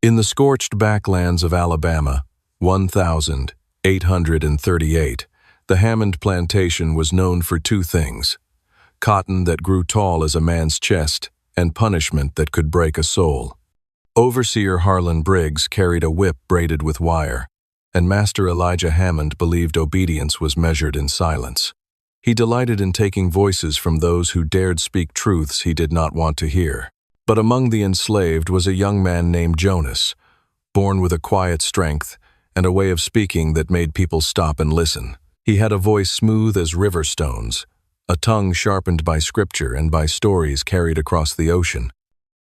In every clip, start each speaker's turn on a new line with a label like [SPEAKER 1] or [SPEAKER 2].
[SPEAKER 1] In the scorched backlands of Alabama, 1838, the Hammond plantation was known for two things: cotton that grew tall as a man's chest, and punishment that could break a soul. Overseer Harlan Briggs carried a whip braided with wire, and Master Elijah Hammond believed obedience was measured in silence. He delighted in taking voices from those who dared speak truths he did not want to hear. But among the enslaved was a young man named Jonas, born with a quiet strength and a way of speaking that made people stop and listen. He had a voice smooth as river stones, a tongue sharpened by scripture and by stories carried across the ocean.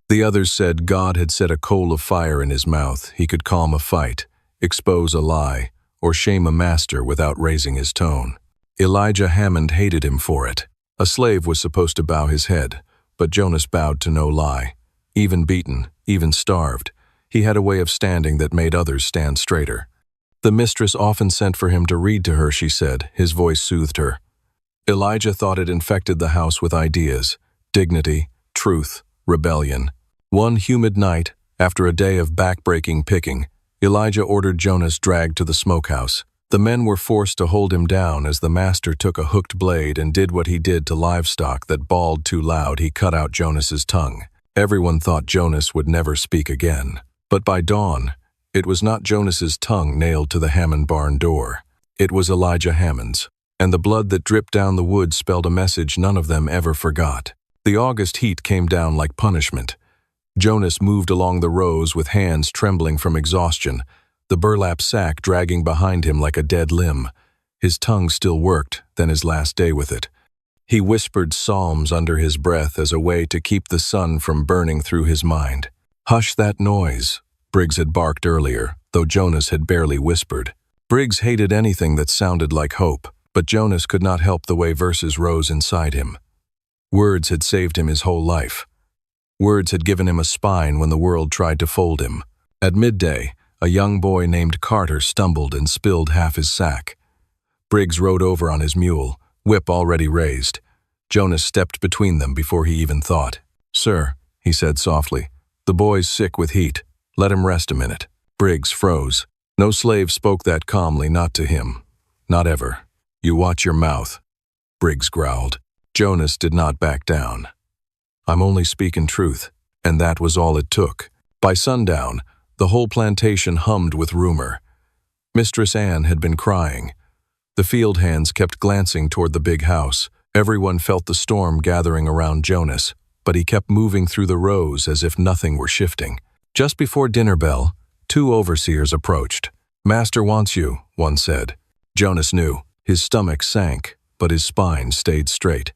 [SPEAKER 1] The others said God had set a coal of fire in his mouth. He could calm a fight, expose a lie, or shame a master without raising his tone. Elijah Hammond hated him for it. A slave was supposed to bow his head, but Jonas bowed to no lie. Even beaten, even starved, he had a way of standing that made others stand straighter. The mistress often sent for him to read to her, she said. His voice soothed her. Elijah thought it infected the house with ideas, dignity, truth, rebellion. One humid night, after a day of back-breaking picking, Elijah ordered Jonas dragged to the smokehouse. The men were forced to hold him down as the master took a hooked blade and did what he did to livestock that bawled too loud. He cut out Jonas's tongue. Everyone thought Jonas would never speak again. But by dawn, it was not Jonas's tongue nailed to the Hammond barn door. It was Elijah Hammond's, and the blood that dripped down the wood spelled a message none of them ever forgot. The August heat came down like punishment. Jonas moved along the rows with hands trembling from exhaustion, the burlap sack dragging behind him like a dead limb. His tongue still worked, then his last day with it. He whispered psalms under his breath as a way to keep the sun from burning through his mind. "Hush that noise," Briggs had barked earlier, though Jonas had barely whispered. Briggs hated anything that sounded like hope, but Jonas could not help the way verses rose inside him. Words had saved him his whole life. Words had given him a spine when the world tried to fold him. At midday, a young boy named Carter stumbled and spilled half his sack. Briggs rode over on his mule, whip already raised. Jonas stepped between them before he even thought. "Sir," he said softly, "the boy's sick with heat. Let him rest a minute." Briggs froze. No slave spoke that calmly, not to him. Not ever. "You watch your mouth," Briggs growled. Jonas did not back down. "I'm only speaking truth," and that was all it took. By sundown, the whole plantation hummed with rumor. Mistress Ann had been crying. The field hands kept glancing toward the big house. Everyone felt the storm gathering around Jonas, but he kept moving through the rows as if nothing were shifting. Just before dinner bell, two overseers approached. "Master wants you," one said. Jonas knew. His stomach sank, but his spine stayed straight.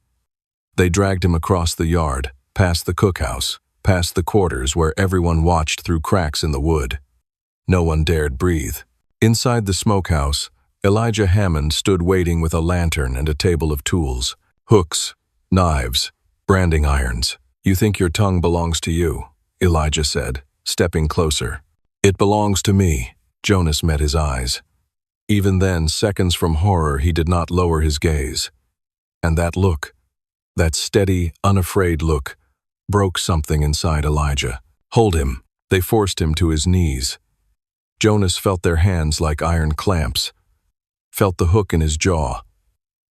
[SPEAKER 1] They dragged him across the yard, past the cookhouse, past the quarters where everyone watched through cracks in the wood. No one dared breathe. Inside the smokehouse, Elijah Hammond stood waiting with a lantern and a table of tools. Hooks, knives, branding irons. "You think your tongue belongs to you," Elijah said, stepping closer. "It belongs to me." Jonas met his eyes. Even then, seconds from horror, he did not lower his gaze. And that look, that steady, unafraid look, broke something inside Elijah. "Hold him." They forced him to his knees. Jonas felt their hands like iron clamps, felt the hook in his jaw,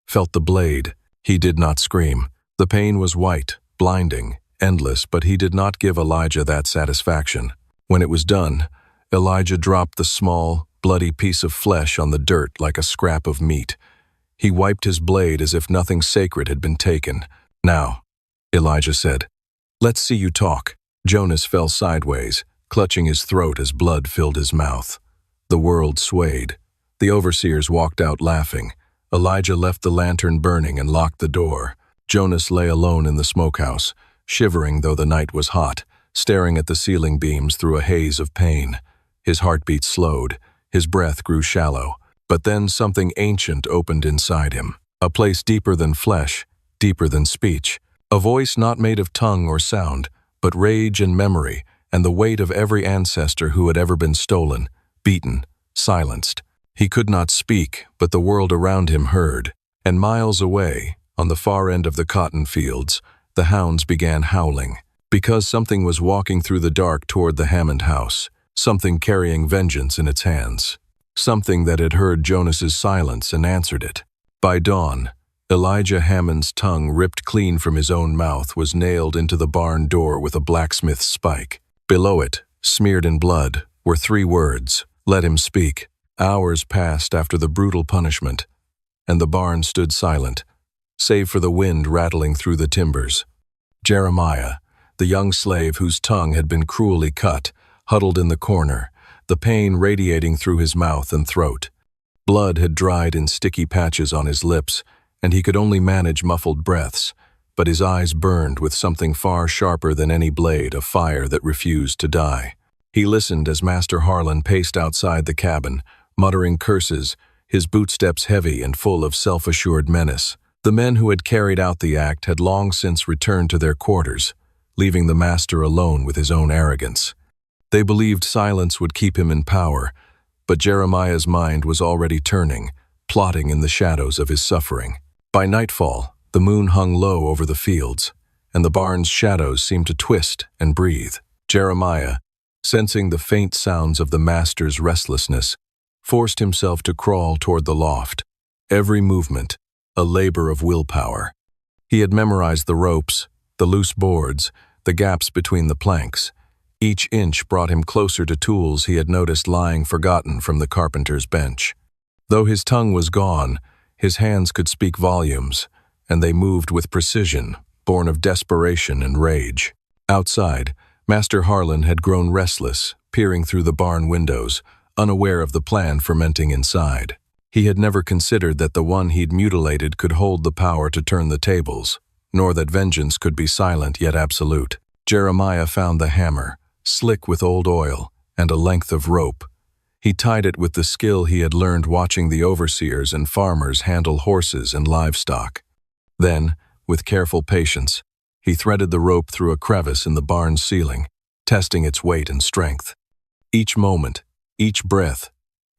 [SPEAKER 1] felt the blade. He did not scream. The pain was white, blinding, endless, but he did not give Elijah that satisfaction. When it was done, Elijah dropped the small, bloody piece of flesh on the dirt like a scrap of meat. He wiped his blade as if nothing sacred had been taken. "Now," Elijah said, "let's see you talk." Jonas fell sideways, clutching his throat as blood filled his mouth. The world swayed. The overseers walked out laughing. Elijah left the lantern burning and locked the door. Jonas lay alone in the smokehouse, shivering though the night was hot, staring at the ceiling beams through a haze of pain. His heartbeat slowed. His breath grew shallow. But then something ancient opened inside him. A place deeper than flesh, deeper than speech. A voice not made of tongue or sound, but rage and memory, and the weight of every ancestor who had ever been stolen, beaten, silenced. He could not speak, but the world around him heard. And miles away, on the far end of the cotton fields, the hounds began howling. Because something was walking through the dark toward the Hammond house. something carrying vengeance in its hands, something that had heard Jonas's silence and answered it. By dawn, Elijah Hammond's tongue, ripped clean from his own mouth, was nailed into the barn door with a blacksmith's spike. Below it, smeared in blood, were 3 words: "Let him speak." Hours passed after the brutal punishment, and the barn stood silent, save for the wind rattling through the timbers. Jeremiah, the young slave whose tongue had been cruelly cut, huddled in the corner, the pain radiating through his mouth and throat. Blood had dried in sticky patches on his lips, and he could only manage muffled breaths, but his eyes burned with something far sharper than any blade, a fire that refused to die. He listened as Master Harlan paced outside the cabin, muttering curses, his bootsteps heavy and full of self-assured menace. The men who had carried out the act had long since returned to their quarters, leaving the master alone with his own arrogance. They believed silence would keep him in power, but Jeremiah's mind was already turning, plotting in the shadows of his suffering. By nightfall, the moon hung low over the fields, and the barn's shadows seemed to twist and breathe. Jeremiah, sensing the faint sounds of the master's restlessness, forced himself to crawl toward the loft. Every movement, a labor of willpower. He had memorized the ropes, the loose boards, the gaps between the planks. Each inch brought him closer to tools he had noticed lying forgotten from the carpenter's bench. Though his tongue was gone, his hands could speak volumes, and they moved with precision, born of desperation and rage. Outside, Master Harlan had grown restless, peering through the barn windows, unaware of the plan fermenting inside. He had never considered that the one he'd mutilated could hold the power to turn the tables, nor that vengeance could be silent yet absolute. Jeremiah found the hammer, slick with old oil, and a length of rope. He tied it with the skill he had learned watching the overseers and farmers handle horses and livestock. Then, with careful patience, he threaded the rope through a crevice in the barn's ceiling, testing its weight and strength. Each moment, each breath,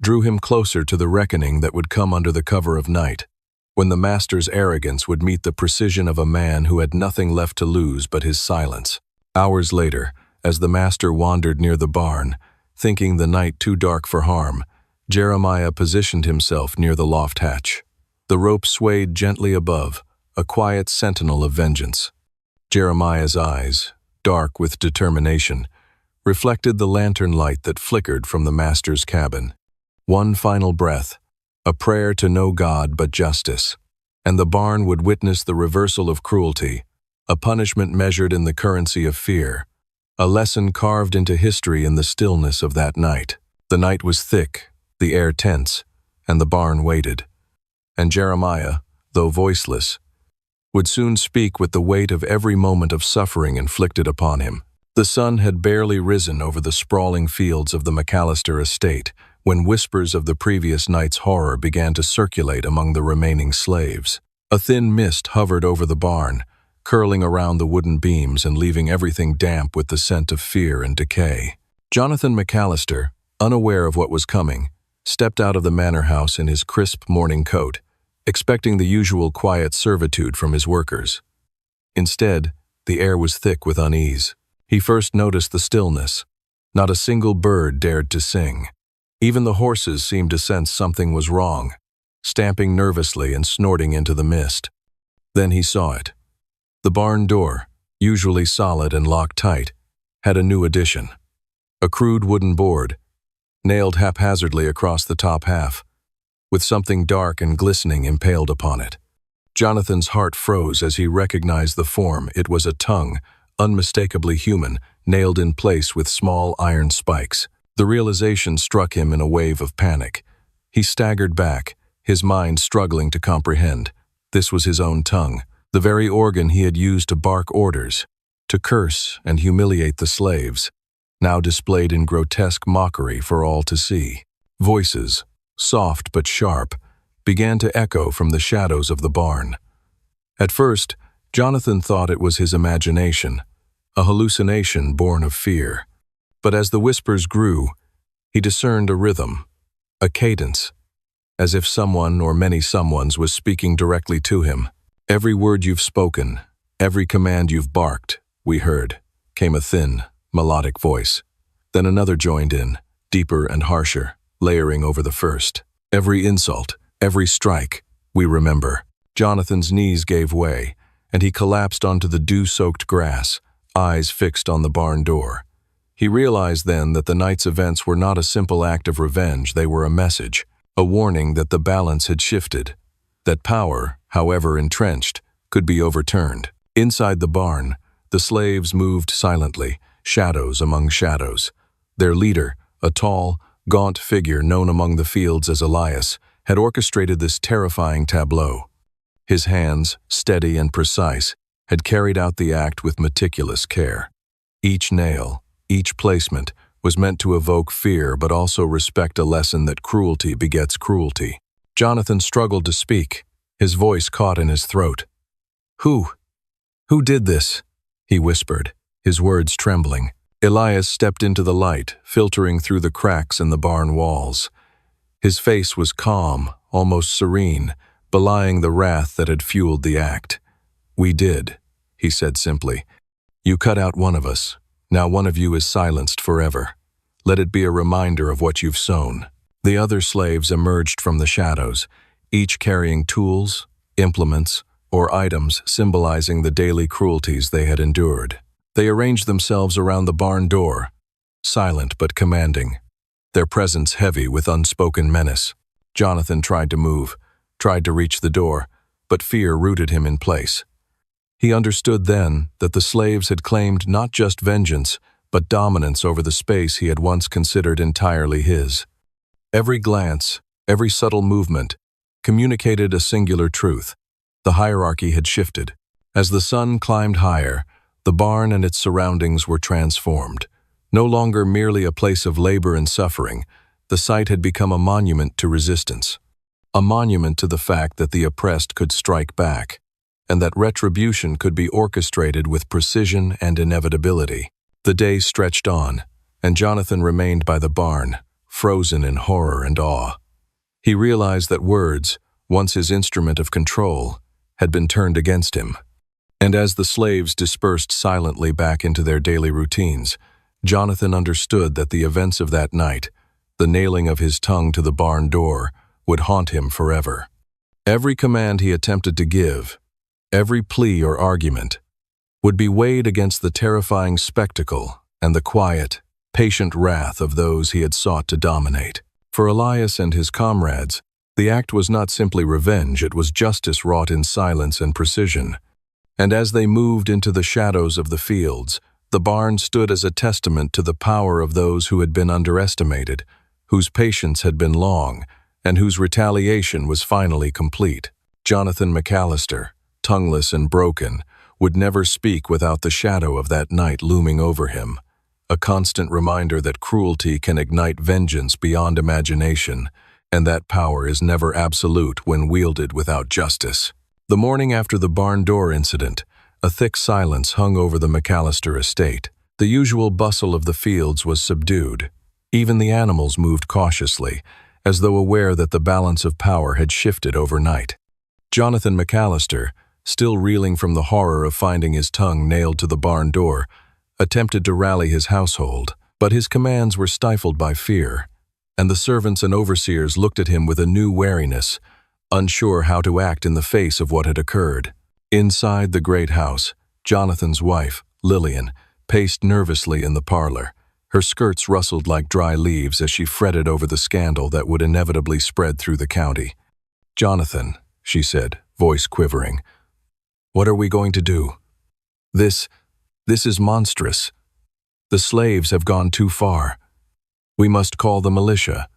[SPEAKER 1] drew him closer to the reckoning that would come under the cover of night, when the master's arrogance would meet the precision of a man who had nothing left to lose but his silence. Hours later, as the master wandered near the barn, thinking the night too dark for harm, Jeremiah positioned himself near the loft hatch. The rope swayed gently above, a quiet sentinel of vengeance. Jeremiah's eyes, dark with determination, reflected the lantern light that flickered from the master's cabin. One final breath, a prayer to no God but justice, and the barn would witness the reversal of cruelty, a punishment measured in the currency of fear, a lesson carved into history in the stillness of that night. The night was thick, the air tense, and the barn waited. And Jeremiah, though voiceless, would soon speak with the weight of every moment of suffering inflicted upon him. The sun had barely risen over the sprawling fields of the McAllister estate when whispers of the previous night's horror began to circulate among the remaining slaves. A thin mist hovered over the barn, curling around the wooden beams and leaving everything damp with the scent of fear and decay. Jonathan McAllister, unaware of what was coming, stepped out of the manor house in his crisp morning coat, expecting the usual quiet servitude from his workers. Instead, the air was thick with unease. He first noticed the stillness. Not a single bird dared to sing. Even the horses seemed to sense something was wrong, stamping nervously and snorting into the mist. Then he saw it. The barn door, usually solid and locked tight, had a new addition. A crude wooden board, nailed haphazardly across the top half, with something dark and glistening impaled upon it. Jonathan's heart froze as he recognized the form. It was a tongue, unmistakably human, nailed in place with small iron spikes. The realization struck him in a wave of panic. He staggered back, his mind struggling to comprehend. This was his own tongue, the very organ he had used to bark orders, to curse and humiliate the slaves, now displayed in grotesque mockery for all to see. Voices, soft but sharp, began to echo from the shadows of the barn. At first, Jonathan thought it was his imagination, a hallucination born of fear. But as the whispers grew, he discerned a rhythm, a cadence, as if someone or many someones was speaking directly to him. "Every word you've spoken, every command you've barked, we heard," came a thin, melodic voice. Then another joined in, deeper and harsher, layering over the first. Every insult, every strike, we remember. Jonathan's knees gave way, and he collapsed onto the dew-soaked grass, eyes fixed on the barn door. He realized then that the night's events were not a simple act of revenge, they were a message, a warning that the balance had shifted, that power, however entrenched, could be overturned. Inside the barn, the slaves moved silently, shadows among shadows. Their leader, a tall, gaunt figure known among the fields as Elias, had orchestrated this terrifying tableau. His hands, steady and precise, had carried out the act with meticulous care. Each nail, each placement, was meant to evoke fear but also respect a lesson that cruelty begets cruelty. Jonathan struggled to speak, his voice caught in his throat. Who did this?" he whispered, his words trembling. Elias stepped into the light, filtering through the cracks in the barn walls. His face was calm, almost serene, belying the wrath that had fueled the act. "We did," he said simply. "You cut out one of us. Now one of you is silenced forever. Let it be a reminder of what you've sown." The other slaves emerged from the shadows, each carrying tools, implements, or items symbolizing the daily cruelties they had endured. They arranged themselves around the barn door, silent but commanding, their presence heavy with unspoken menace. Jonathan tried to move, tried to reach the door, but fear rooted him in place. He understood then that the slaves had claimed not just vengeance, but dominance over the space he had once considered entirely his. Every glance, every subtle movement, communicated a singular truth. The hierarchy had shifted. As the sun climbed higher, the barn and its surroundings were transformed. No longer merely a place of labor and suffering, the site had become a monument to resistance. A monument to the fact that the oppressed could strike back, and that retribution could be orchestrated with precision and inevitability. The day stretched on, and Jonathan remained by the barn, frozen in horror and awe. He realized that words, once his instrument of control, had been turned against him. And as the slaves dispersed silently back into their daily routines, Jonathan understood that the events of that night, the nailing of his tongue to the barn door, would haunt him forever. Every command he attempted to give, every plea or argument, would be weighed against the terrifying spectacle and the quiet, patient wrath of those he had sought to dominate. For Elias and his comrades, the act was not simply revenge, it was justice wrought in silence and precision. And as they moved into the shadows of the fields, the barn stood as a testament to the power of those who had been underestimated, whose patience had been long, and whose retaliation was finally complete. Jonathan McAllister, tongueless and broken, would never speak without the shadow of that night looming over him, a constant reminder that cruelty can ignite vengeance beyond imagination, and that power is never absolute when wielded without justice. The morning after the barn door incident, a thick silence hung over the McAllister estate. The usual bustle of the fields was subdued. Even the animals moved cautiously, as though aware that the balance of power had shifted overnight. Jonathan McAllister, still reeling from the horror of finding his tongue nailed to the barn door, attempted to rally his household, but his commands were stifled by fear, and the servants and overseers looked at him with a new wariness, unsure how to act in the face of what had occurred. Inside the great house, Jonathan's wife, Lillian, paced nervously in the parlor. Her skirts rustled like dry leaves as she fretted over the scandal that would inevitably spread through the county. "Jonathan," she said, voice quivering, "what are we going to do? This is monstrous. The slaves have gone too far. We must call the militia.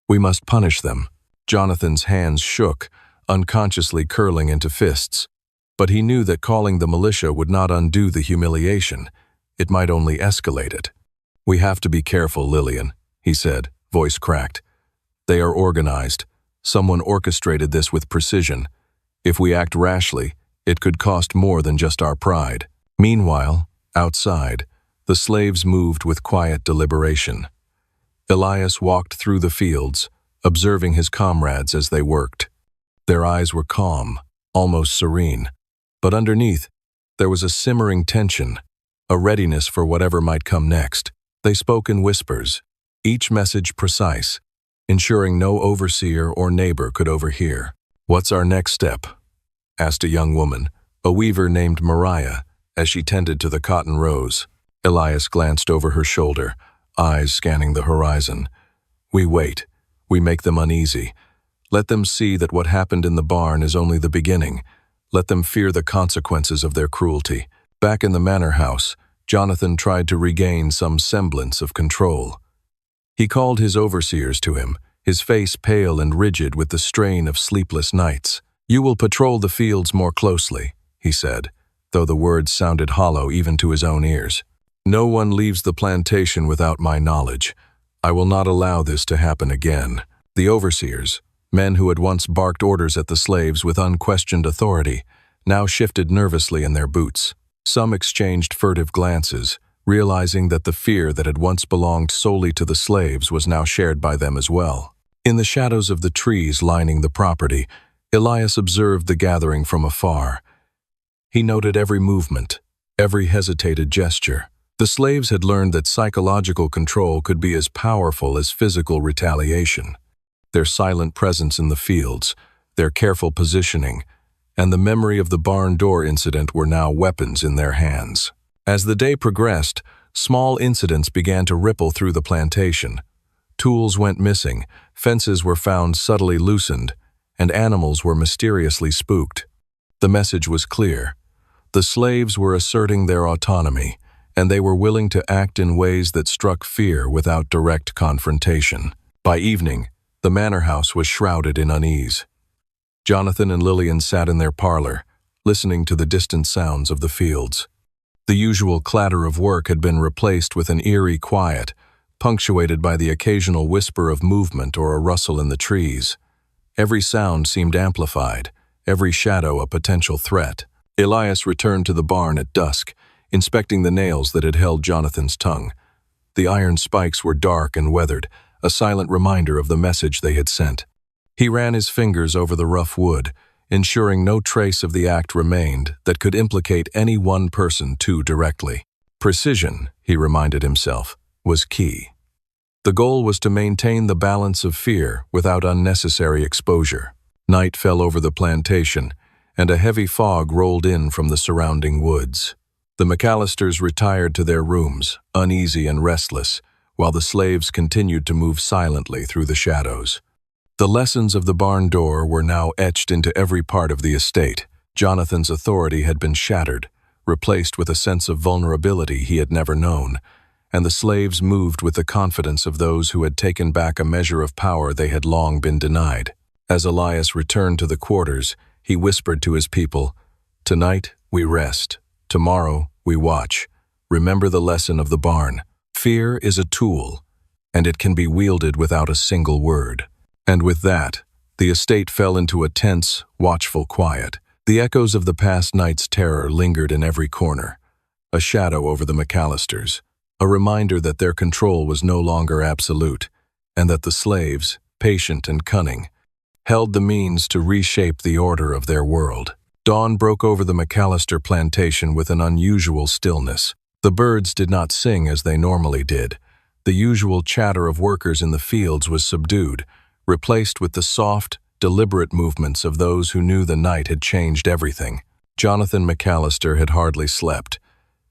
[SPEAKER 1] We must punish them." Jonathan's hands shook, unconsciously curling into fists. But he knew that calling the militia would not undo the humiliation. It might only escalate it. "We have to be careful, Lillian," he said, voice cracked. "They are organized. Someone orchestrated this with precision. If we act rashly, it could cost more than just our pride." Meanwhile, outside, the slaves moved with quiet deliberation. Elias walked through the fields, observing his comrades as they worked. Their eyes were calm, almost serene, but underneath, there was a simmering tension, a readiness for whatever might come next. They spoke in whispers, each message precise, ensuring no overseer or neighbor could overhear. "What's our next step?" asked a young woman, a weaver named Mariah, as she tended to the cotton rows. Elias glanced over her shoulder, eyes scanning the horizon. "We wait. We make them uneasy. Let them see that what happened in the barn is only the beginning. Let them fear the consequences of their cruelty." Back in the manor house, Jonathan tried to regain some semblance of control. He called his overseers to him, his face pale and rigid with the strain of sleepless nights. "You will patrol the fields more closely," he said, though the words sounded hollow even to his own ears. "No one leaves the plantation without my knowledge. I will not allow this to happen again." The overseers, men who had once barked orders at the slaves with unquestioned authority, now shifted nervously in their boots. Some exchanged furtive glances, realizing that the fear that had once belonged solely to the slaves was now shared by them as well. In the shadows of the trees lining the property, Elias observed the gathering from afar. He noted every movement, every hesitated gesture. The slaves had learned that psychological control could be as powerful as physical retaliation. Their silent presence in the fields, their careful positioning, and the memory of the barn door incident were now weapons in their hands. As the day progressed, small incidents began to ripple through the plantation. Tools went missing, fences were found subtly loosened, and animals were mysteriously spooked. The message was clear. The slaves were asserting their autonomy, and they were willing to act in ways that struck fear without direct confrontation. By evening, the manor house was shrouded in unease. Jonathan and Lillian sat in their parlor, listening to the distant sounds of the fields. The usual clatter of work had been replaced with an eerie quiet, punctuated by the occasional whisper of movement or a rustle in the trees. Every sound seemed amplified, every shadow a potential threat. Elias returned to the barn at dusk, inspecting the nails that had held Jonathan's tongue. The iron spikes were dark and weathered, a silent reminder of the message they had sent. He ran his fingers over the rough wood, ensuring no trace of the act remained that could implicate any one person too directly. Precision, he reminded himself, was key. The goal was to maintain the balance of fear without unnecessary exposure. Night fell over the plantation, and a heavy fog rolled in from the surrounding woods. The McAllisters retired to their rooms, uneasy and restless, while the slaves continued to move silently through the shadows. The lessons of the barn door were now etched into every part of the estate. Jonathan's authority had been shattered, replaced with a sense of vulnerability he had never known, and the slaves moved with the confidence of those who had taken back a measure of power they had long been denied. As Elias returned to the quarters, he whispered to his people, "Tonight we rest. Tomorrow we watch. Remember the lesson of the barn. Fear is a tool, and it can be wielded without a single word." And with that, the estate fell into a tense, watchful quiet. The echoes of the past night's terror lingered in every corner, a shadow over the McAllisters, a reminder that their control was no longer absolute, and that the slaves, patient and cunning, held the means to reshape the order of their world. Dawn broke over the McAllister plantation with an unusual stillness. The birds did not sing as they normally did. The usual chatter of workers in the fields was subdued, replaced with the soft, deliberate movements of those who knew the night had changed everything. Jonathan McAllister had hardly slept.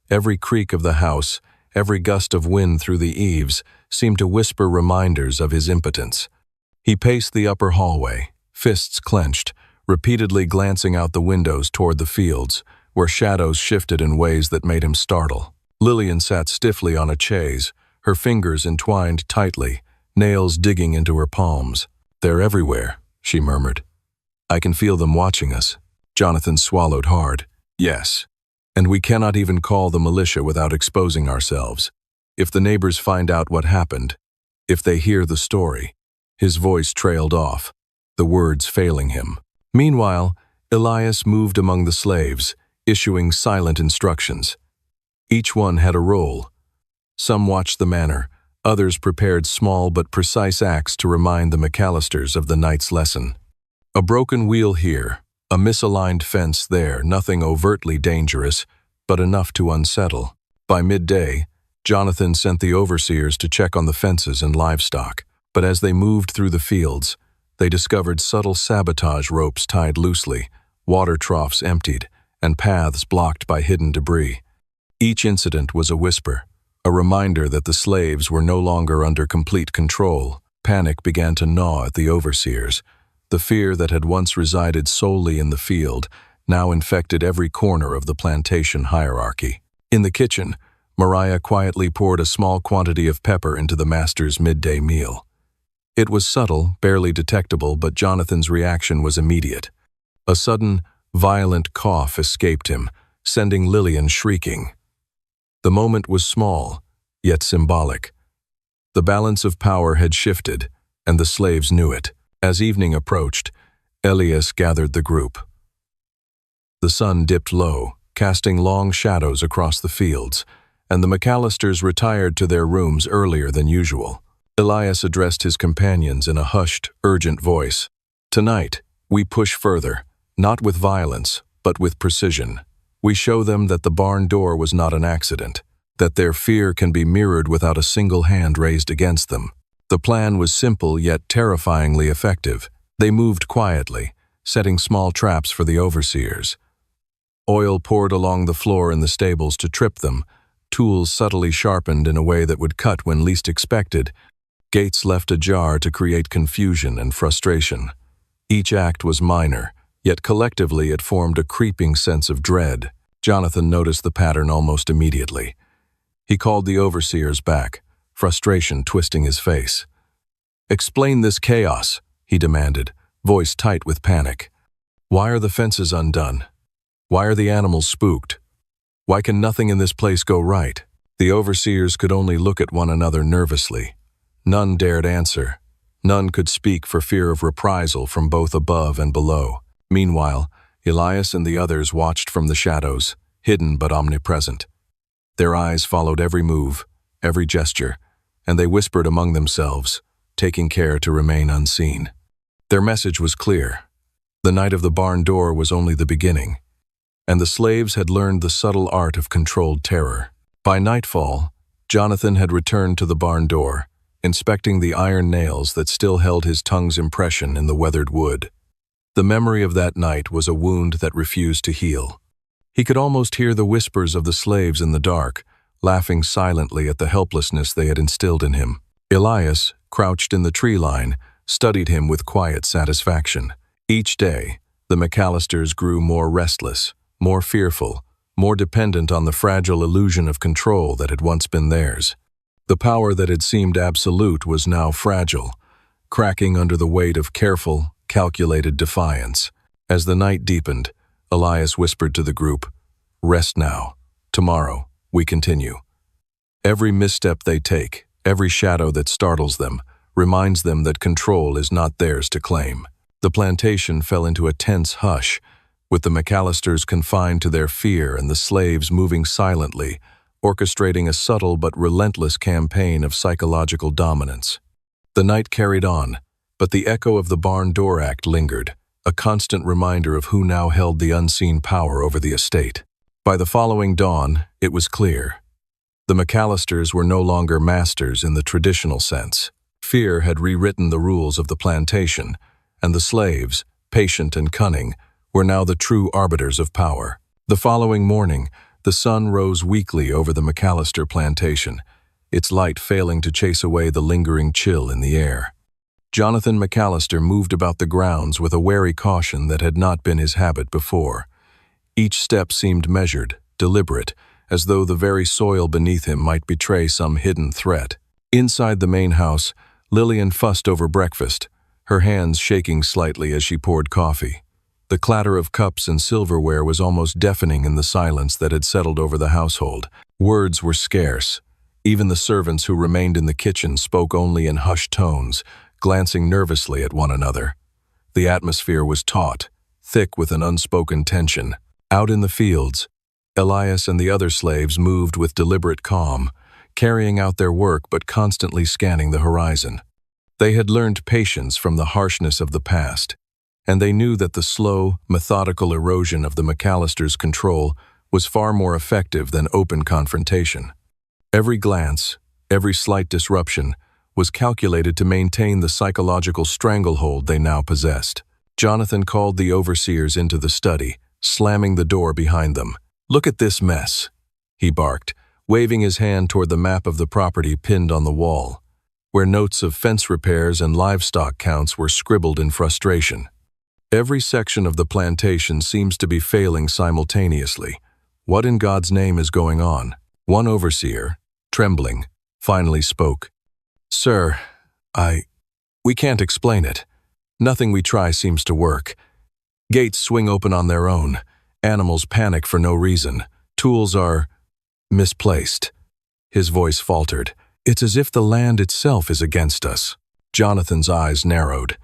[SPEAKER 1] Every creak of the house, every gust of wind through the eaves, seemed to whisper reminders of his impotence. He paced the upper hallway, fists clenched, repeatedly glancing out the windows toward the fields, where shadows shifted in ways that made him startle. Lillian sat stiffly on a chaise, her fingers entwined tightly, nails digging into her palms. "They're everywhere," she murmured. "I can feel them watching us." Jonathan swallowed hard. "Yes, and we cannot even call the militia without exposing ourselves. If the neighbors find out what happened, if they hear the story." His voice trailed off, the words failing him. Meanwhile, Elias moved among the slaves, issuing silent instructions. Each one had a role. Some watched the manor, others prepared small but precise acts to remind the McAllisters of the night's lesson. A broken wheel here, a misaligned fence there, nothing overtly dangerous, but enough to unsettle. By midday, Jonathan sent the overseers to check on the fences and livestock, but as they moved through the fields, they discovered subtle sabotage ropes tied loosely, water troughs emptied, and paths blocked by hidden debris. Each incident was a whisper, a reminder that the slaves were no longer under complete control. Panic began to gnaw at the overseers. The fear that had once resided solely in the field now infected every corner of the plantation hierarchy. In the kitchen, Mariah quietly poured a small quantity of pepper into the master's midday meal. It was subtle, barely detectable, but Jonathan's reaction was immediate. A sudden, violent cough escaped him, sending Lillian shrieking. The moment was small, yet symbolic. The balance of power had shifted, and the slaves knew it. As evening approached, Elias gathered the group. The sun dipped low, casting long shadows across the fields, and the McAllisters retired to their rooms earlier than usual. Elias addressed his companions in a hushed, urgent voice. "Tonight, we push further, not with violence, but with precision. We show them that the barn door was not an accident, that their fear can be mirrored without a single hand raised against them." The plan was simple yet terrifyingly effective. They moved quietly, setting small traps for the overseers. Oil poured along the floor in the stables to trip them, tools subtly sharpened in a way that would cut when least expected, gates left ajar to create confusion and frustration. Each act was minor, yet collectively it formed a creeping sense of dread. Jonathan noticed the pattern almost immediately. He called the overseers back, frustration twisting his face. "Explain this chaos," he demanded, voice tight with panic. "Why are the fences undone? Why are the animals spooked? Why can nothing in this place go right?" The overseers could only look at one another nervously. None dared answer. None could speak for fear of reprisal from both above and below. Meanwhile, Elias and the others watched from the shadows, hidden but omnipresent. Their eyes followed every move, every gesture, and they whispered among themselves, taking care to remain unseen. Their message was clear. The night of the barn door was only the beginning, and the slaves had learned the subtle art of controlled terror. By nightfall, Jonathan had returned to the barn door, inspecting the iron nails that still held his tongue's impression in the weathered wood. The memory of that night was a wound that refused to heal. He could almost hear the whispers of the slaves in the dark, laughing silently at the helplessness they had instilled in him. Elias, crouched in the tree line, studied him with quiet satisfaction. Each day, the McAllisters grew more restless, more fearful, more dependent on the fragile illusion of control that had once been theirs. The power that had seemed absolute was now fragile, cracking under the weight of careful, calculated defiance. As the night deepened, Elias whispered to the group, "Rest now. Tomorrow, we continue." Every misstep they take, every shadow that startles them, reminds them that control is not theirs to claim. The plantation fell into a tense hush, with the McAllisters confined to their fear and the slaves moving silently, orchestrating a subtle but relentless campaign of psychological dominance. The night carried on, but the echo of the barn door act lingered, a constant reminder of who now held the unseen power over the estate. By the following dawn, it was clear. The McAllisters were no longer masters in the traditional sense. Fear had rewritten the rules of the plantation, and the slaves, patient and cunning, were now the true arbiters of power. The following morning, the sun rose weakly over the McAllister plantation, its light failing to chase away the lingering chill in the air. Jonathan McAllister moved about the grounds with a wary caution that had not been his habit before. Each step seemed measured, deliberate, as though the very soil beneath him might betray some hidden threat. Inside the main house, Lillian fussed over breakfast, her hands shaking slightly as she poured coffee. The clatter of cups and silverware was almost deafening in the silence that had settled over the household. Words were scarce. Even the servants who remained in the kitchen spoke only in hushed tones, glancing nervously at one another. The atmosphere was taut, thick with an unspoken tension. Out in the fields, Elias and the other slaves moved with deliberate calm, carrying out their work but constantly scanning the horizon. They had learned patience from the harshness of the past, and they knew that the slow, methodical erosion of the McAllisters' control was far more effective than open confrontation. Every glance, every slight disruption, was calculated to maintain the psychological stranglehold they now possessed. Jonathan called the overseers into the study, slamming the door behind them. "Look at this mess," he barked, waving his hand toward the map of the property pinned on the wall, where notes of fence repairs and livestock counts were scribbled in frustration. Every section of the plantation seems to be failing simultaneously. What in God's name is going on? One overseer, trembling, finally spoke. "Sir, we can't explain it. Nothing we try seems to work. Gates swing open on their own. Animals panic for no reason. Tools are misplaced." His voice faltered. "It's as if the land itself is against us." Jonathan's eyes narrowed.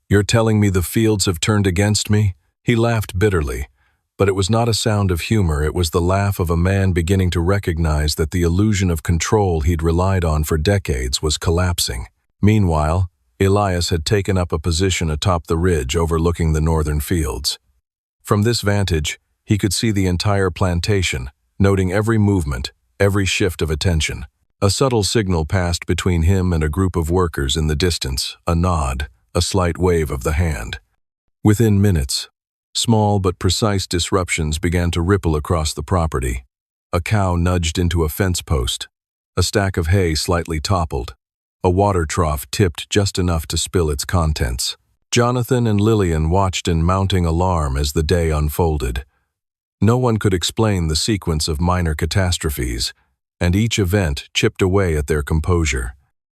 [SPEAKER 1] "You're telling me the fields have turned against me?" He laughed bitterly, but it was not a sound of humor. It was the laugh of a man beginning to recognize that the illusion of control he'd relied on for decades was collapsing. Meanwhile, Elias had taken up a position atop the ridge overlooking the northern fields. From this vantage, he could see the entire plantation, noting every movement, every shift of attention. A subtle signal passed between him and a group of workers in the distance, a nod, a slight wave of the hand. Within minutes, small but precise disruptions began to ripple across the property. A cow nudged into a fence post. A stack of hay slightly toppled. A water trough tipped just enough to spill its contents. Jonathan and Lillian watched in mounting alarm as the day unfolded. No one could explain the sequence of minor catastrophes, and each event chipped away at their composure.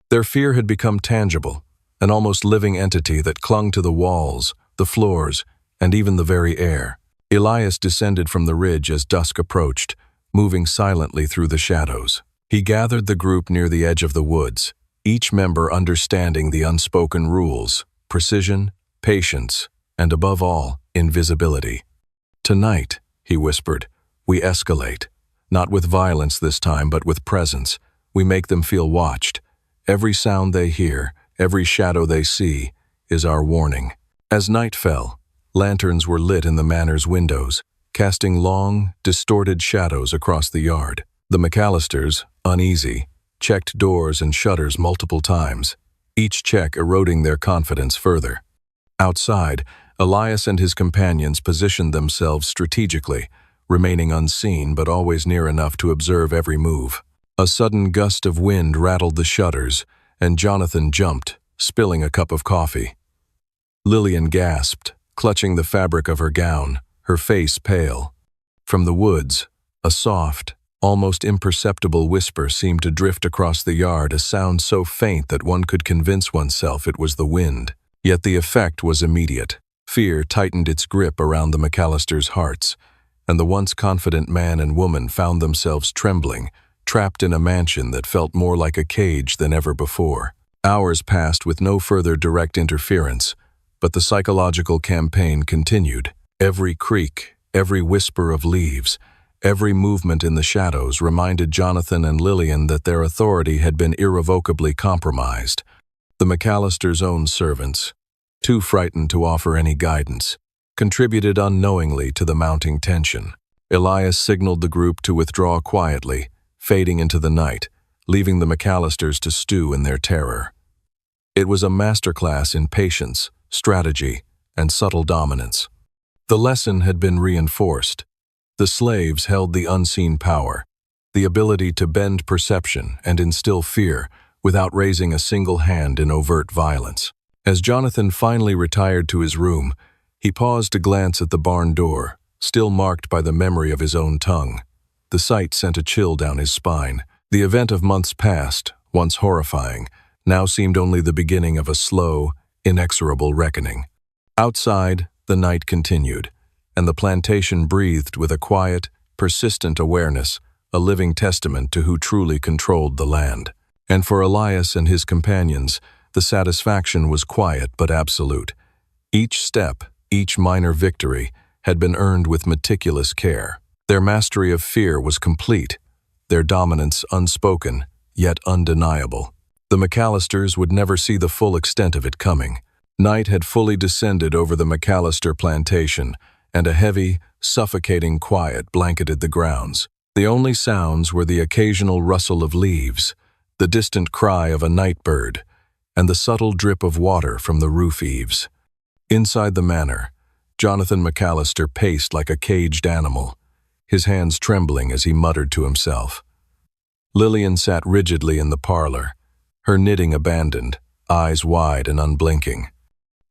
[SPEAKER 1] Their fear had become tangible, an almost living entity that clung to the walls, the floors, and even the very air. Elias descended from the ridge as dusk approached, moving silently through the shadows. He gathered the group near the edge of the woods, each member understanding the unspoken rules: precision, patience, and above all, invisibility. "Tonight," he whispered, "we escalate. Not with violence this time, but with presence. We make them feel watched. Every sound they hear, every shadow they see, is our warning." As night fell, lanterns were lit in the manor's windows, casting long, distorted shadows across the yard. The McAllisters, uneasy, checked doors and shutters multiple times, each check eroding their confidence further. Outside, Elias and his companions positioned themselves strategically, remaining unseen but always near enough to observe every move. A sudden gust of wind rattled the shutters, and Jonathan jumped, spilling a cup of coffee. Lillian gasped, clutching the fabric of her gown, her face pale. From the woods, a soft, almost imperceptible whisper seemed to drift across the yard, a sound so faint that one could convince oneself it was the wind. Yet the effect was immediate. Fear tightened its grip around the McAllisters' hearts, and the once confident man and woman found themselves trembling, trapped in a mansion that felt more like a cage than ever before. Hours passed with no further direct interference, but the psychological campaign continued. Every creak, every whisper of leaves, every movement in the shadows reminded Jonathan and Lillian that their authority had been irrevocably compromised. The McAllisters' own servants, too frightened to offer any guidance, contributed unknowingly to the mounting tension. Elias signaled the group to withdraw quietly, fading into the night, leaving the McAllisters to stew in their terror. It was a masterclass in patience, strategy, and subtle dominance. The lesson had been reinforced. The slaves held the unseen power, the ability to bend perception and instill fear without raising a single hand in overt violence. As Jonathan finally retired to his room, he paused to glance at the barn door, still marked by the memory of his own tongue. The sight sent a chill down his spine. The event of months past, once horrifying, now seemed only the beginning of a slow, inexorable reckoning. Outside, the night continued, and the plantation breathed with a quiet, persistent awareness, a living testament to who truly controlled the land. And for Elias and his companions, the satisfaction was quiet but absolute. Each step, each minor victory, had been earned with meticulous care. Their mastery of fear was complete, their dominance unspoken, yet undeniable. The McAllisters would never see the full extent of it coming. Night had fully descended over the McAllister plantation, and a heavy, suffocating quiet blanketed the grounds. The only sounds were the occasional rustle of leaves, the distant cry of a night bird, and the subtle drip of water from the roof eaves. Inside the manor, Jonathan McAllister paced like a caged animal, his hands trembling as he muttered to himself. Lillian sat rigidly in the parlor, her knitting abandoned, eyes wide and unblinking.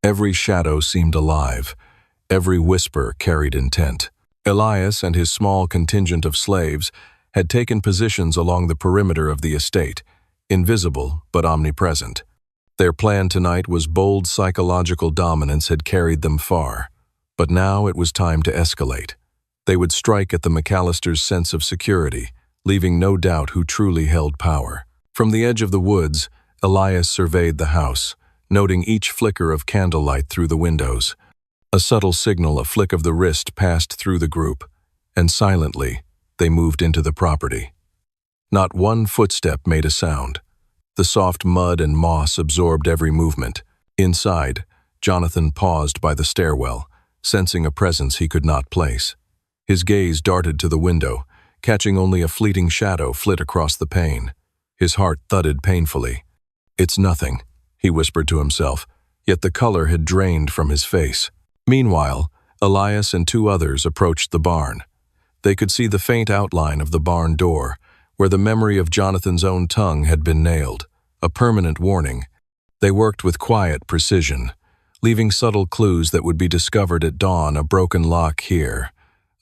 [SPEAKER 1] Every shadow seemed alive, every whisper carried intent. Elias and his small contingent of slaves had taken positions along the perimeter of the estate, invisible but omnipresent. Their plan tonight was bold psychological dominance had carried them far, but now it was time to escalate. They would strike at the McAllisters' sense of security, leaving no doubt who truly held power. From the edge of the woods, Elias surveyed the house, noting each flicker of candlelight through the windows. A subtle signal, a flick of the wrist, passed through the group, and silently, they moved into the property. Not one footstep made a sound. The soft mud and moss absorbed every movement. Inside, Jonathan paused by the stairwell, sensing a presence he could not place. His gaze darted to the window, catching only a fleeting shadow flit across the pane. His heart thudded painfully. "It's nothing," he whispered to himself, yet the color had drained from his face. Meanwhile, Elias and two others approached the barn. They could see the faint outline of the barn door, where the memory of Jonathan's own tongue had been nailed, a permanent warning. They worked with quiet precision, leaving subtle clues that would be discovered at dawn: a broken lock here,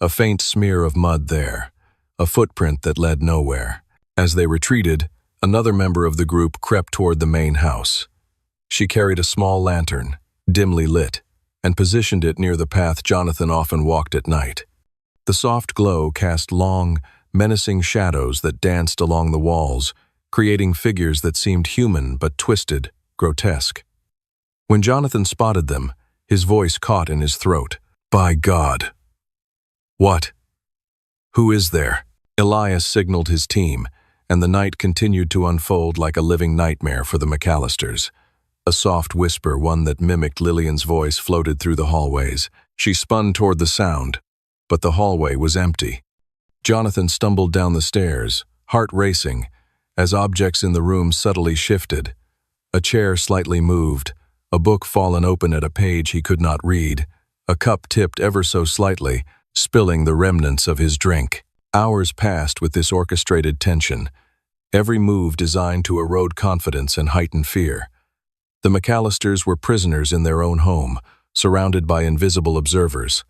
[SPEAKER 1] a faint smear of mud there, a footprint that led nowhere. As they retreated, another member of the group crept toward the main house. She carried a small lantern, dimly lit, and positioned it near the path Jonathan often walked at night. The soft glow cast long, menacing shadows that danced along the walls, creating figures that seemed human but twisted, grotesque. When Jonathan spotted them, his voice caught in his throat. "By God!" "What? Who is there?" Elias signaled his team, and the night continued to unfold like a living nightmare for the McAllisters. A soft whisper, one that mimicked Lillian's voice, floated through the hallways. She spun toward the sound, but the hallway was empty. Jonathan stumbled down the stairs, heart racing, as objects in the room subtly shifted. A chair slightly moved, a book fallen open at a page he could not read, a cup tipped ever so slightly, spilling the remnants of his drink. Hours passed with this orchestrated tension, every move designed to erode confidence and heighten fear. The McAllisters were prisoners in their own home, surrounded by invisible observers.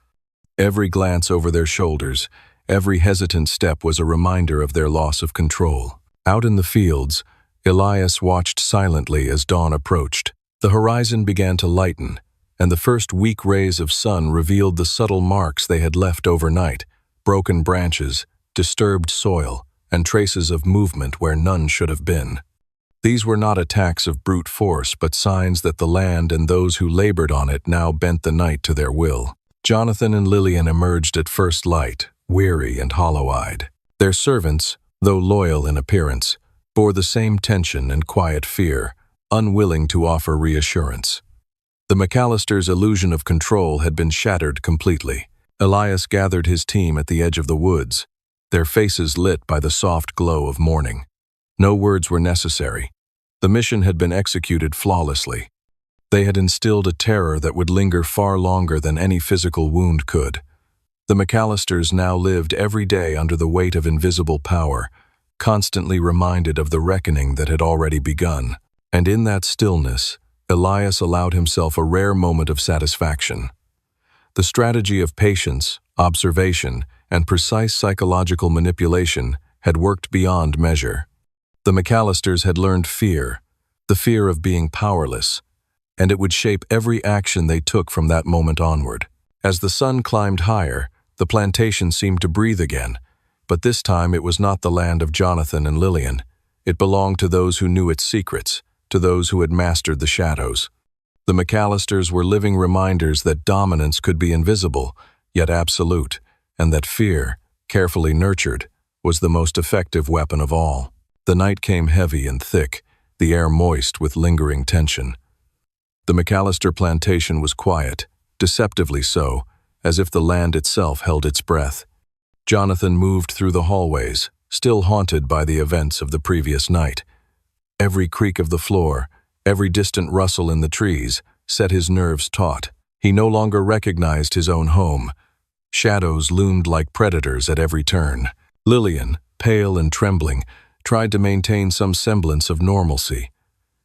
[SPEAKER 1] Every glance over their shoulders, every hesitant step was a reminder of their loss of control. Out in the fields, Elias watched silently as dawn approached. The horizon began to lighten, and the first weak rays of sun revealed the subtle marks they had left overnight: broken branches, disturbed soil, and traces of movement where none should have been. These were not attacks of brute force, but signs that the land and those who labored on it now bent the night to their will. Jonathan and Lillian emerged at first light, weary and hollow-eyed. Their servants, though loyal in appearance, bore the same tension and quiet fear, unwilling to offer reassurance. The McAllisters' illusion of control had been shattered completely. Elias gathered his team at the edge of the woods, their faces lit by the soft glow of morning. No words were necessary. The mission had been executed flawlessly. They had instilled a terror that would linger far longer than any physical wound could. The McAllisters now lived every day under the weight of invisible power, constantly reminded of the reckoning that had already begun. And in that stillness, Elias allowed himself a rare moment of satisfaction. The strategy of patience, observation, and precise psychological manipulation had worked beyond measure. The McAllisters had learned fear, the fear of being powerless, and it would shape every action they took from that moment onward. As the sun climbed higher, the plantation seemed to breathe again, but this time it was not the land of Jonathan and Lillian. It belonged to those who knew its secrets, to those who had mastered the shadows. The McAllisters were living reminders that dominance could be invisible, yet absolute, and that fear, carefully nurtured, was the most effective weapon of all. The night came heavy and thick, the air moist with lingering tension. The McAllister plantation was quiet, deceptively so, as if the land itself held its breath. Jonathan moved through the hallways, still haunted by the events of the previous night. Every creak of the floor, every distant rustle in the trees, set his nerves taut. He no longer recognized his own home. Shadows loomed like predators at every turn. Lillian, pale and trembling, tried to maintain some semblance of normalcy.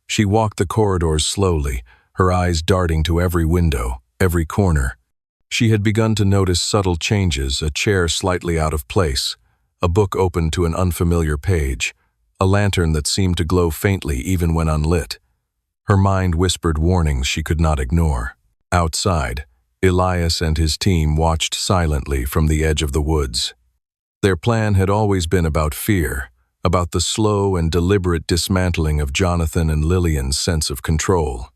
[SPEAKER 1] She walked the corridors slowly, her eyes darting to every window, every corner. She had begun to notice subtle changes, a chair slightly out of place, a book open to an unfamiliar page, a lantern that seemed to glow faintly even when unlit. Her mind whispered warnings she could not ignore. Outside, Elias and his team watched silently from the edge of the woods. Their plan had always been about fear, about the slow and deliberate dismantling of Jonathan and Lillian's sense of control.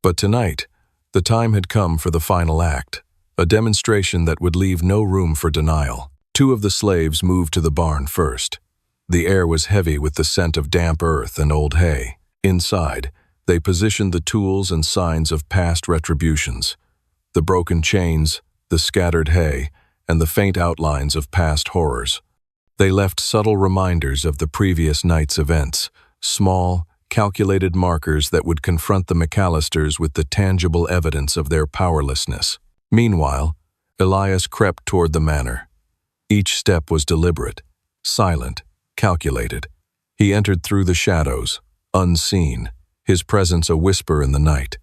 [SPEAKER 1] But tonight, the time had come for the final act, a demonstration that would leave no room for denial. Two of the slaves moved to the barn first. The air was heavy with the scent of damp earth and old hay. Inside, they positioned the tools and signs of past retributions. The broken chains, the scattered hay, and the faint outlines of past horrors. They left subtle reminders of the previous night's events, small, calculated markers that would confront the McAllisters with the tangible evidence of their powerlessness. Meanwhile, Elias crept toward the manor. Each step was deliberate, silent, calculated. He entered through the shadows, unseen, his presence a whisper in the night.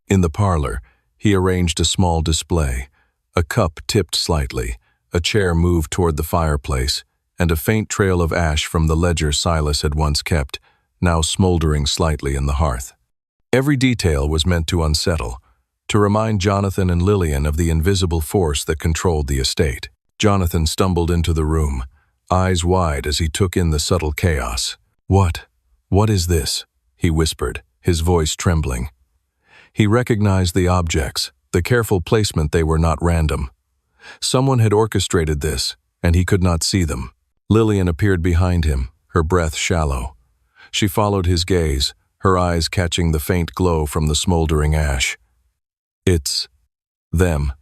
[SPEAKER 1] In the parlor, he arranged a small display. A cup tipped slightly, a chair moved toward the fireplace, and a faint trail of ash from the ledger Silas had once kept, now smoldering slightly in the hearth. Every detail was meant to unsettle, to remind Jonathan and Lillian of the invisible force that controlled the estate. Jonathan stumbled into the room, eyes wide as he took in the subtle chaos. What is this?" he whispered, his voice trembling. He recognized the objects, the careful placement. They were not random. Someone had orchestrated this, and he could not see them. Lillian appeared behind him, her breath shallow. She followed his gaze, her eyes catching the faint glow from the smoldering ash. "It's them,"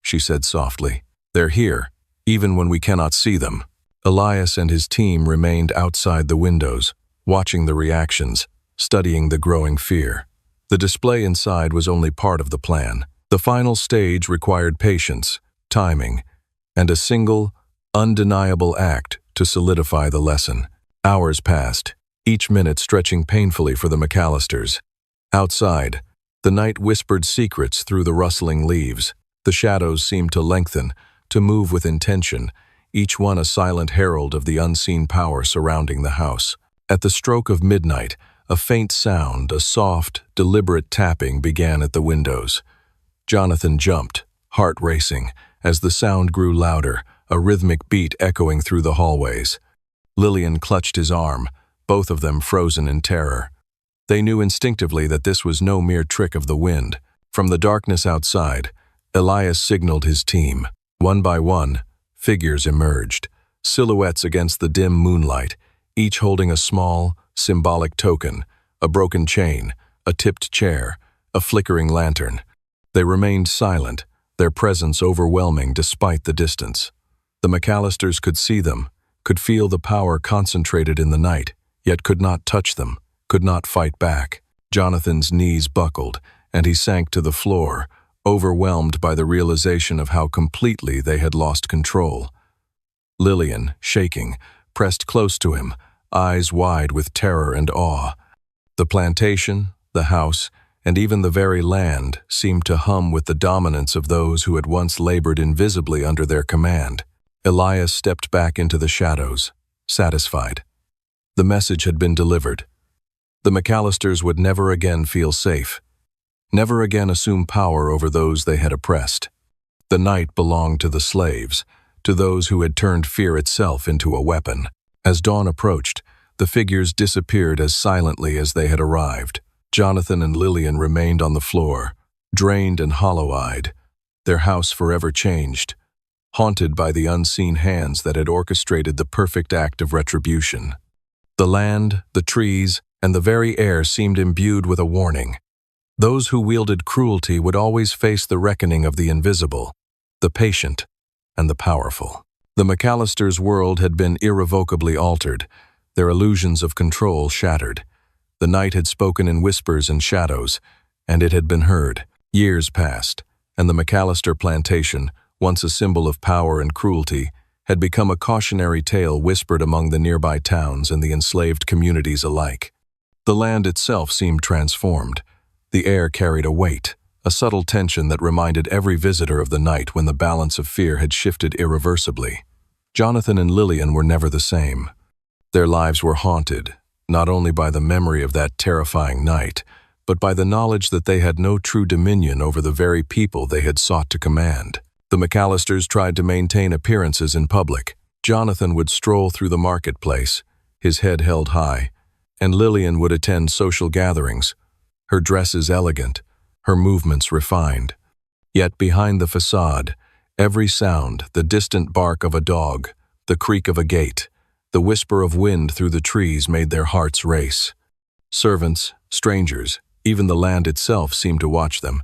[SPEAKER 1] she said softly. "They're here, even when we cannot see them." Elias and his team remained outside the windows, watching the reactions, studying the growing fear. The display inside was only part of the plan. The final stage required patience, timing, and a single, undeniable act to solidify the lesson. Hours passed, each minute stretching painfully for the McAllisters. Outside, the night whispered secrets through the rustling leaves. The shadows seemed to lengthen, to move with intention, each one a silent herald of the unseen power surrounding the house. At the stroke of midnight, a faint sound, a soft, deliberate tapping began at the windows. Jonathan jumped, heart racing, as the sound grew louder, a rhythmic beat echoing through the hallways. Lillian clutched his arm, both of them frozen in terror. They knew instinctively that this was no mere trick of the wind. From the darkness outside, Elias signaled his team. One by one, figures emerged, silhouettes against the dim moonlight, each holding a small, symbolic token, a broken chain, a tipped chair, a flickering lantern. They remained silent, their presence overwhelming despite the distance. The McAllisters could see them, could feel the power concentrated in the night, yet could not touch them, could not fight back. Jonathan's knees buckled, and he sank to the floor, overwhelmed by the realization of how completely they had lost control. Lillian, shaking, pressed close to him, eyes wide with terror and awe. The plantation, the house, and even the very land seemed to hum with the dominance of those who had once labored invisibly under their command. Elias stepped back into the shadows, satisfied. The message had been delivered. The McAllisters would never again feel safe, never again assume power over those they had oppressed. The night belonged to the slaves, to those who had turned fear itself into a weapon. As dawn approached, the figures disappeared as silently as they had arrived. Jonathan and Lillian remained on the floor, drained and hollow-eyed, their house forever changed, haunted by the unseen hands that had orchestrated the perfect act of retribution. The land, the trees, and the very air seemed imbued with a warning. Those who wielded cruelty would always face the reckoning of the invisible, the patient, and the powerful. The McAllisters' world had been irrevocably altered, their illusions of control shattered. The night had spoken in whispers and shadows, and it had been heard. Years passed, and the McAllister plantation, once a symbol of power and cruelty, had become a cautionary tale whispered among the nearby towns and the enslaved communities alike. The land itself seemed transformed. The air carried a weight, a subtle tension that reminded every visitor of the night when the balance of fear had shifted irreversibly. Jonathan and Lillian were never the same. Their lives were haunted, not only by the memory of that terrifying night, but by the knowledge that they had no true dominion over the very people they had sought to command. The McAllisters tried to maintain appearances in public. Jonathan would stroll through the marketplace, his head held high, and Lillian would attend social gatherings, her dresses elegant, her movements refined. Yet behind the facade, every sound, the distant bark of a dog, the creak of a gate, the whisper of wind through the trees made their hearts race. Servants, strangers, even the land itself seemed to watch them,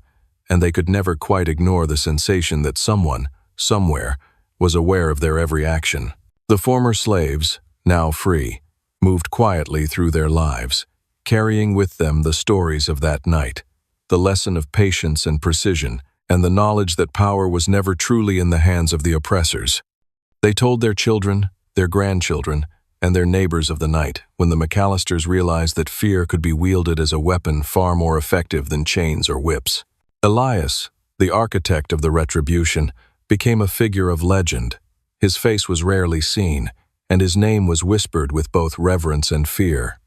[SPEAKER 1] and they could never quite ignore the sensation that someone, somewhere, was aware of their every action. The former slaves, now free, moved quietly through their lives, carrying with them the stories of that night, the lesson of patience and precision, and the knowledge that power was never truly in the hands of the oppressors. They told their children, their grandchildren, and their neighbors of the night when the McAllisters realized that fear could be wielded as a weapon far more effective than chains or whips. Elias, the architect of the retribution, became a figure of legend. His face was rarely seen, and his name was whispered with both reverence and fear.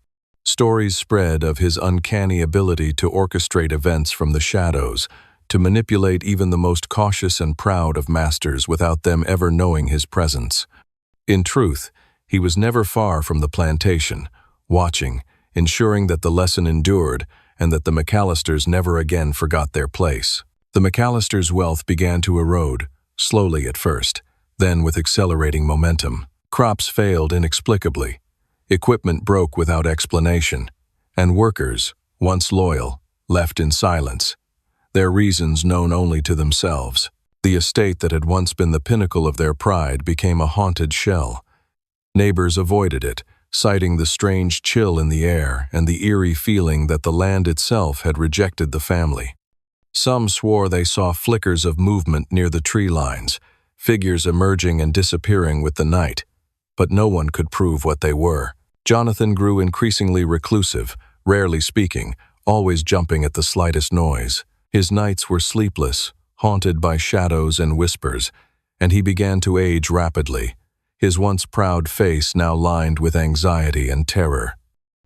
[SPEAKER 1] Stories spread of his uncanny ability to orchestrate events from the shadows, to manipulate even the most cautious and proud of masters without them ever knowing his presence. In truth, he was never far from the plantation, watching, ensuring that the lesson endured, and that the McAllisters never again forgot their place. The McAllisters' wealth began to erode, slowly at first, then with accelerating momentum. Crops failed inexplicably, equipment broke without explanation, and workers, once loyal, left in silence, their reasons known only to themselves. The estate that had once been the pinnacle of their pride became a haunted shell. Neighbors avoided it, citing the strange chill in the air and the eerie feeling that the land itself had rejected the family. Some swore they saw flickers of movement near the tree lines, figures emerging and disappearing with the night, but no one could prove what they were. Jonathan grew increasingly reclusive, rarely speaking, always jumping at the slightest noise. His nights were sleepless, haunted by shadows and whispers, and he began to age rapidly, his once proud face now lined with anxiety and terror.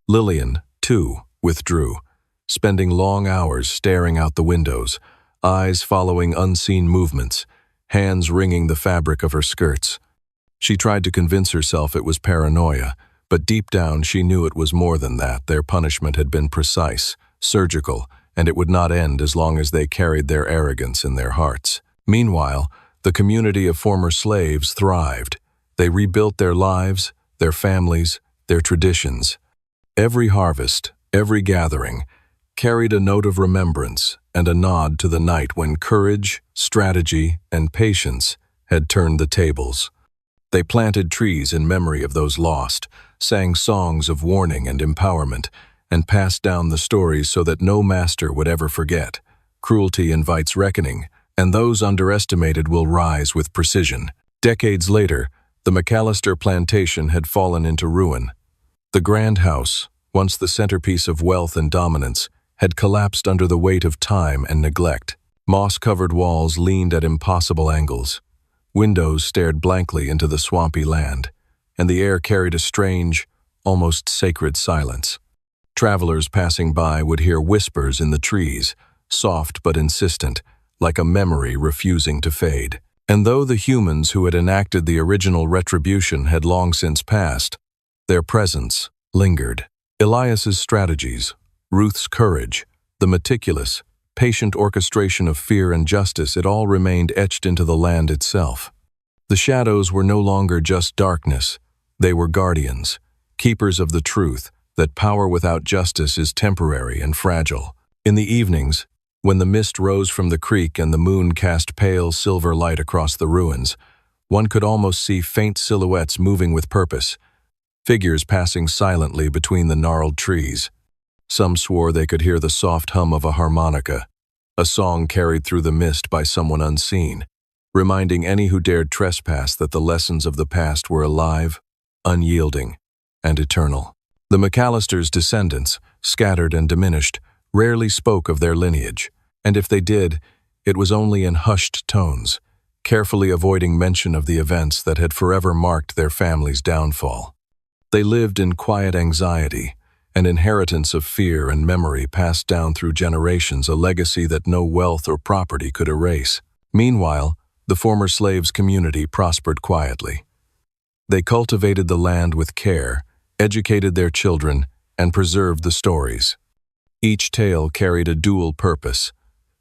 [SPEAKER 1] Lillian, too, withdrew, spending long hours staring out the windows, eyes following unseen movements, hands wringing the fabric of her skirts. She tried to convince herself it was paranoia, but deep down she knew it was more than that. Their punishment had been precise, surgical, and it would not end as long as they carried their arrogance in their hearts. Meanwhile, the community of former slaves thrived. They rebuilt their lives, their families, their traditions. Every harvest, every gathering, carried a note of remembrance and a nod to the night when courage, strategy, and patience had turned the tables. They planted trees in memory of those lost, sang songs of warning and empowerment, and passed down the stories so that no master would ever forget. Cruelty invites reckoning, and those underestimated will rise with precision. Decades later, the McAllister plantation had fallen into ruin. The grand house, once the centerpiece of wealth and dominance, had collapsed under the weight of time and neglect. Moss-covered walls leaned at impossible angles. Windows stared blankly into the swampy land, and the air carried a strange, almost sacred silence. Travelers passing by would hear whispers in the trees, soft but insistent, like a memory refusing to fade. And though the humans who had enacted the original retribution had long since passed, their presence lingered. Elias's strategies, Ruth's courage, the meticulous, patient orchestration of fear and justice, it all remained etched into the land itself. The shadows were no longer just darkness. They were guardians, keepers of the truth that power without justice is temporary and fragile. In the evenings, when the mist rose from the creek and the moon cast pale silver light across the ruins, One could almost see faint silhouettes moving with purpose, figures passing silently between the gnarled trees. Some swore they could hear the soft hum of a harmonica, a song carried through the mist by someone unseen, reminding any who dared trespass that the lessons of the past were alive, unyielding, and eternal. The McAllisters' descendants, scattered and diminished, rarely spoke of their lineage, and if they did, it was only in hushed tones, carefully avoiding mention of the events that had forever marked their family's downfall. They lived in quiet anxiety, an inheritance of fear and memory passed down through generations, a legacy that no wealth or property could erase. Meanwhile, the former slaves' community prospered quietly. They cultivated the land with care, educated their children, and preserved the stories. Each tale carried a dual purpose: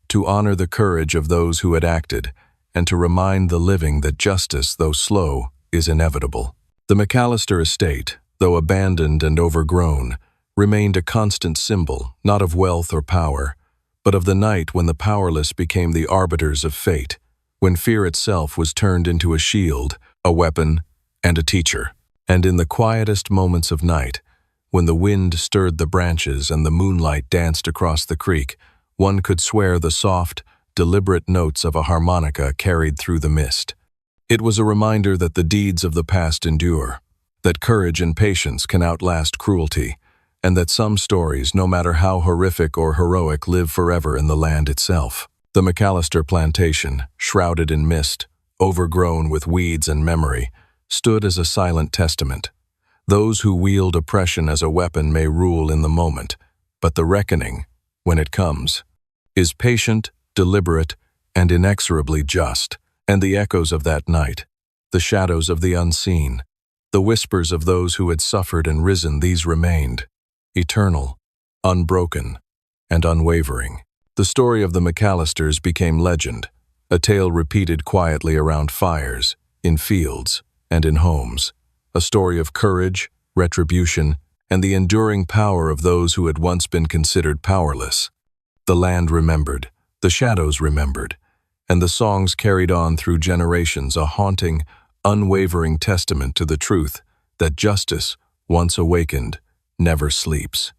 [SPEAKER 1] to honor the courage of those who had acted, and to remind the living that justice, though slow, is inevitable. The McAllister estate, though abandoned and overgrown, remained a constant symbol, not of wealth or power, but of the night when the powerless became the arbiters of fate, when fear itself was turned into a shield, a weapon, and a teacher. And in the quietest moments of night, when the wind stirred the branches and the moonlight danced across the creek, one could swear the soft, deliberate notes of a harmonica carried through the mist. It was a reminder that the deeds of the past endure, that courage and patience can outlast cruelty, and that some stories, no matter how horrific or heroic, live forever in the land itself. The McAllister plantation, shrouded in mist, overgrown with weeds and memory, stood as a silent testament. Those who wield oppression as a weapon may rule in the moment, but the reckoning, when it comes, is patient, deliberate, and inexorably just. And the echoes of that night, the shadows of the unseen, the whispers of those who had suffered and risen, these remained, eternal, unbroken, and unwavering. The story of the McAllisters became legend, a tale repeated quietly around fires, in fields, and in homes, a story of courage, retribution, and the enduring power of those who had once been considered powerless. The land remembered, the shadows remembered, and the songs carried on through generations, a haunting, unwavering testament to the truth that justice, once awakened, never sleeps.